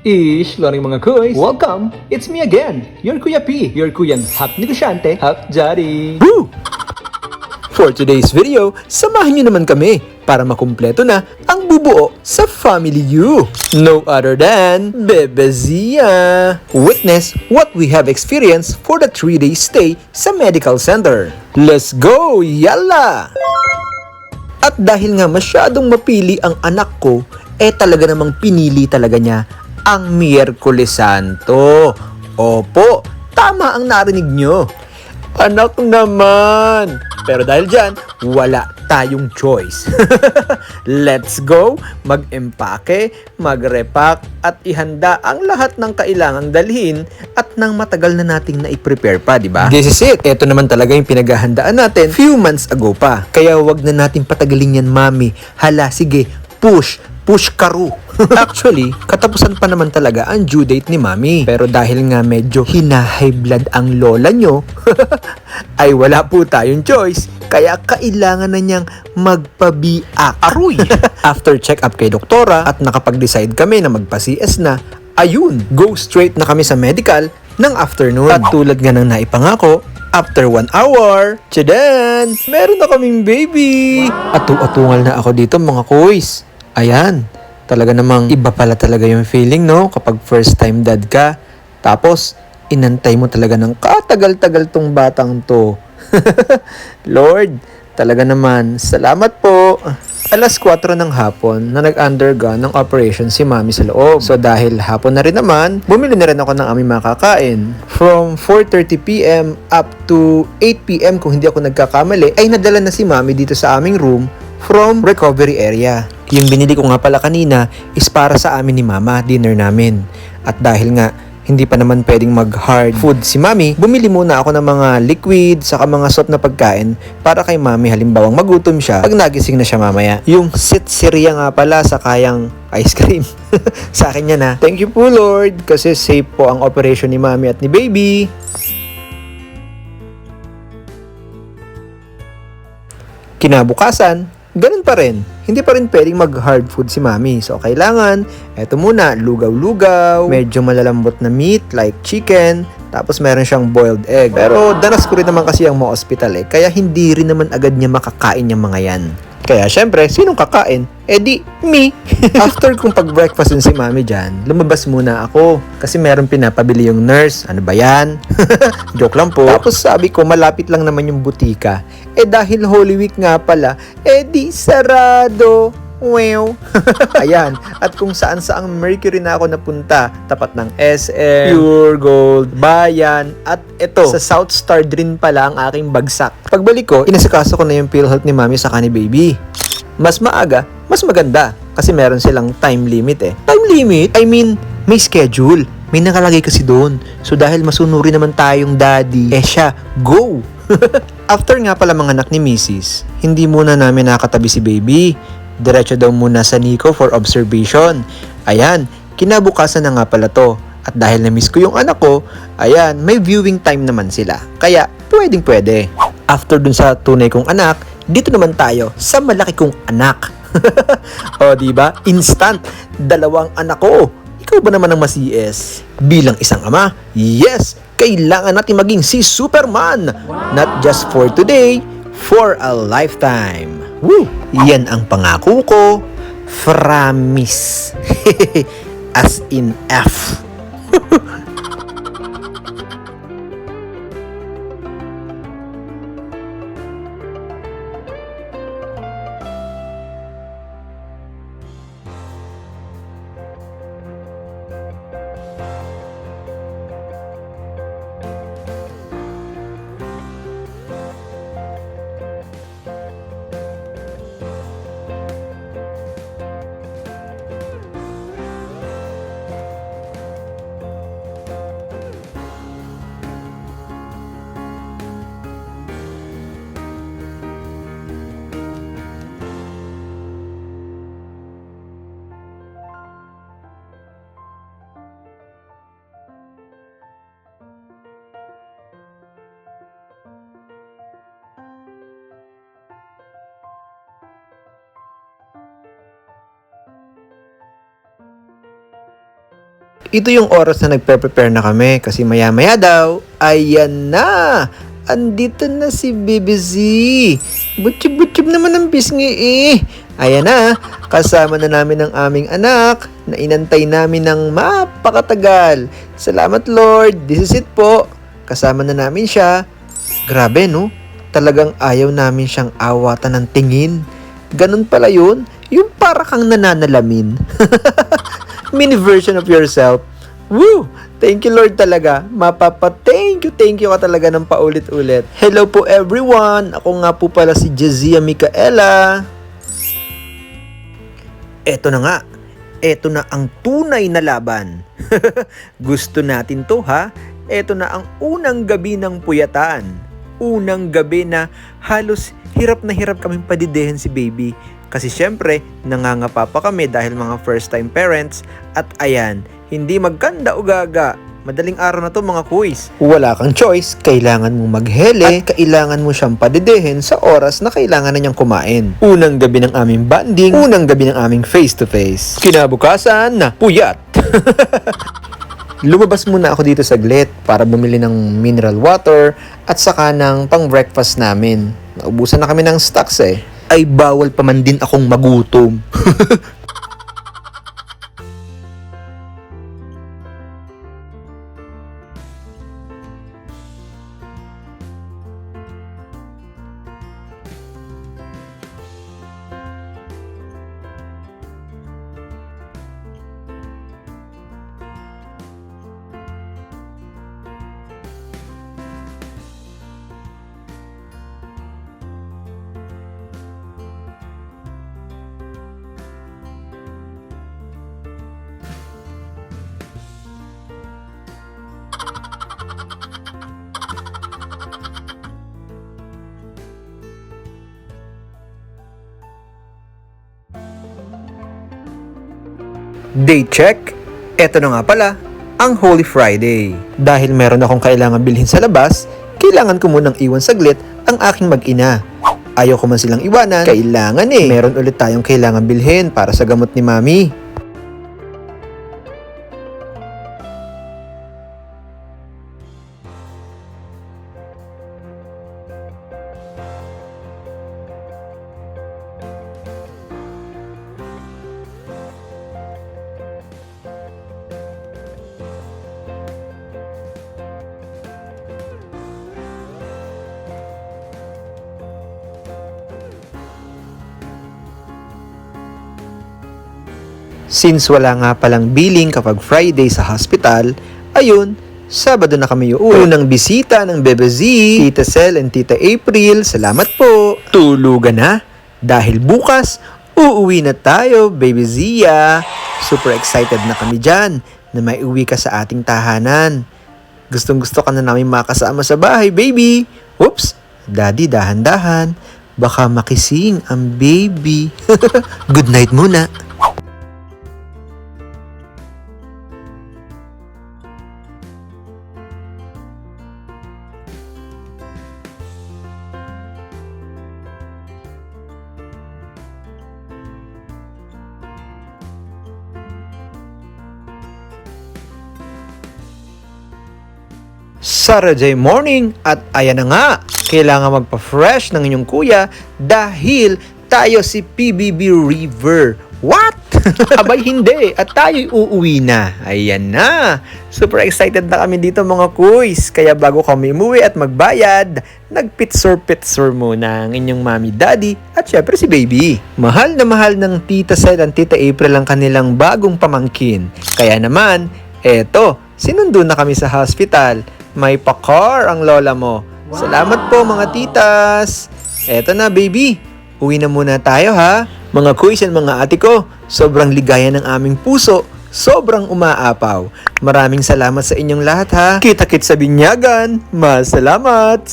Ish, learning mga kuys. Welcome! It's me again, your Kuya P, your Kuyan half negosyante, half jari. Woo! For today's video, samahan niyo naman kami para makumpleto na ang bubuo sa Family U. No other than Bebe Zia. Witness what we have experienced for the 3-day stay sa medical center. Let's go! Yalla! At dahil nga masyadong mapili ang anak ko, talaga namang pinili talaga niya ang Miyerkules Santo. Opo, tama ang narinig nyo. Anak naman! Pero dahil dyan, wala tayong choice. Let's go! Mag-empake, mag-repack, at ihanda ang lahat ng kailangang dalhin at nang matagal na nating na-prepare pa, di ba? This is it! Ito naman talaga yung pinaghahandaan natin few months ago pa. Kaya wag na natin patagalin yan, mami. Hala, sige, push karu. Actually, katapusan pa naman talaga ang due date ni mami. Pero dahil nga medyo high blood ang lola nyo, ay wala po tayong choice. Kaya kailangan na niyang magpabiak. Aruy! After check-up kay doktora at nakapag-decide kami na magpa-CS na, ayun, go straight na kami sa medical ng afternoon. At tulad nga ng naipangako, after 1 hour, tchadan! Meron na kaming baby! Atu-atungal na ako dito mga kuys. Ayan, talaga namang iba pala talaga yung feeling, no? Kapag first time dad ka, tapos inantay mo talaga ng katagal-tagal tong batang to. Lord, talaga naman, salamat po. Alas 4 ng hapon na nag-undergo ng operation si mami sa loob. So dahil hapon na rin naman, bumili na rin ako ng aming makakain. From 4:30 PM up to 8 PM kung hindi ako nagkakamali, ay nadala na si mami dito sa aming room from recovery area. Yung binili ko nga pala kanina is para sa amin ni mama, dinner namin. At dahil nga hindi pa naman pwedeng mag-hard food si mami, bumili muna ako ng mga liquid saka mga soft na pagkain para kay mami halimbawang magutom siya pag nagising na siya mamaya. Yung sitsiriya nga pala sa kayang ice cream. Sa akin yan ha. Thank you po Lord kasi safe po ang operation ni mami at ni baby. Kinabukasan, ganun pa rin. Hindi pa rin pwedeng mag-hard food si mami. So, kailangan, eto muna, lugaw-lugaw, medyo malalambot na meat like chicken, tapos meron siyang boiled egg. Pero danas ko rin naman kasi ang mga hospital kaya hindi rin naman agad niya makakain yung mga yan. Kaya syempre, sinong kakain? Di, me. After kong pag-breakfast si mami dyan, lumabas muna ako. Kasi meron pinapabili yung nurse. Ano ba yan? Joke lang po. Tapos sabi ko, malapit lang naman yung butika. Dahil Holy Week nga pala, di sarado. Wow. Ayan. At kung saan-saang Mercury na ako napunta, tapat ng SM, Pure Gold, Bayan, at ito, sa South Star din pala ang aking bagsak. Pagbalik ko, inasikaso ko na yung PhilHealth ni mami sa ni baby. Mas maaga, mas maganda. Kasi meron silang time limit Time limit? I mean, may schedule. May nakalagay kasi doon. So dahil masunuri naman tayong daddy, siya, go! After nga pala mga anak ni Mrs., hindi muna namin nakatabi si baby. Diretso daw muna sa Nico for observation. Ayan, kinabukasan na nga pala to. At dahil na-miss ko yung anak ko, ayan, may viewing time naman sila. Kaya, pwedeng-pwede. After dun sa tunay kong anak, dito naman tayo sa malaki kong anak. O, diba? Instant. 2 anak ko. Ikaw ba naman ang mas-CS? Bilang isang ama, yes, kailangan natin maging si Superman. Not just for today, for a lifetime. Woo! Yan ang pangako ko. Promise. As in F. Ito yung oras na nagpe-prepare na kami kasi maya-maya daw, ayan na! Andito na si Baby Z. Butchib-butchib naman ang pisngi eh. Ayan na, kasama na namin ang aming anak na inantay namin ng mapakatagal. Salamat Lord, this is it po. Kasama na namin siya. Grabe no, talagang ayaw namin siyang awatan ng tingin. Ganun pala yun, yung para kang nananalamin. Mini version of yourself. Woo! Thank you Lord talaga. Thank you ka talaga ng paulit-ulit. Hello po everyone. Ako nga po pala si Jazia Micaela. Eto na nga. Eto na ang tunay na laban. Gusto natin to ha? Eto na ang unang gabi ng puyatan. Unang gabi na halos hirap na hirap kaming padidehin si baby. Kasi syempre, nangangapa pa kami dahil mga first time parents. At ayan, hindi magkanda o gaga. Madaling araw na to mga kuys. Wala kang choice, kailangan mo maghele at kailangan mo siyang padidehin sa oras na kailangan na niyang kumain. Unang gabi ng aming bonding, unang gabi ng aming face to face. Kinabukasan na puyat. Lumabas muna ako dito saglit para bumili ng mineral water at saka ng pang breakfast namin. Naubusan na kami ng stocks eh. Ay bawal pa man din akong magutom. Day check, eto na nga pala, ang Holy Friday. Dahil meron akong kailangan bilhin sa labas, kailangan ko munang iwan saglit ang aking mag-ina. Ayaw ko man silang iwanan, kailangan eh. Meron ulit tayong kailangan bilhin para sa gamot ni Mami. Since wala nga palang billing kapag Friday sa hospital, ayun, Sabado na kami uuwi. Unang bisita ng Bebe Z, Tita Sel and Tita April, salamat po. Tulugan na, dahil bukas, uuwi na tayo, Baby Zia. Super excited na kami dyan na may uwi ka sa ating tahanan. Gustong gusto ka na namin makasama sa bahay, baby. Oops, Daddy, dahan-dahan. Baka makising ang baby. Good night muna. Saturday morning at ayan na nga, kailangan magpa-fresh ng inyong kuya dahil tayo si PBB River. What? Abay hindi, at tayo'y uuwi na. Ayan na. Super excited na kami dito mga kuys. Kaya bago kami umuwi at magbayad, nagpitsur-pitsur muna ang inyong mami, daddy at syempre si baby. Mahal na mahal ng Tita Sel at Tita April ang kanilang bagong pamangkin. Kaya naman, eto, sinundo na kami sa hospital. May pa-car ang lola mo. Wow. Salamat po mga titas. Eto na baby, uwi na muna tayo ha. Mga kuys and mga ate ko, sobrang ligaya ng aming puso. Sobrang umaapaw. Maraming salamat sa inyong lahat ha. Kita-kits sa binyagan. Masalamat.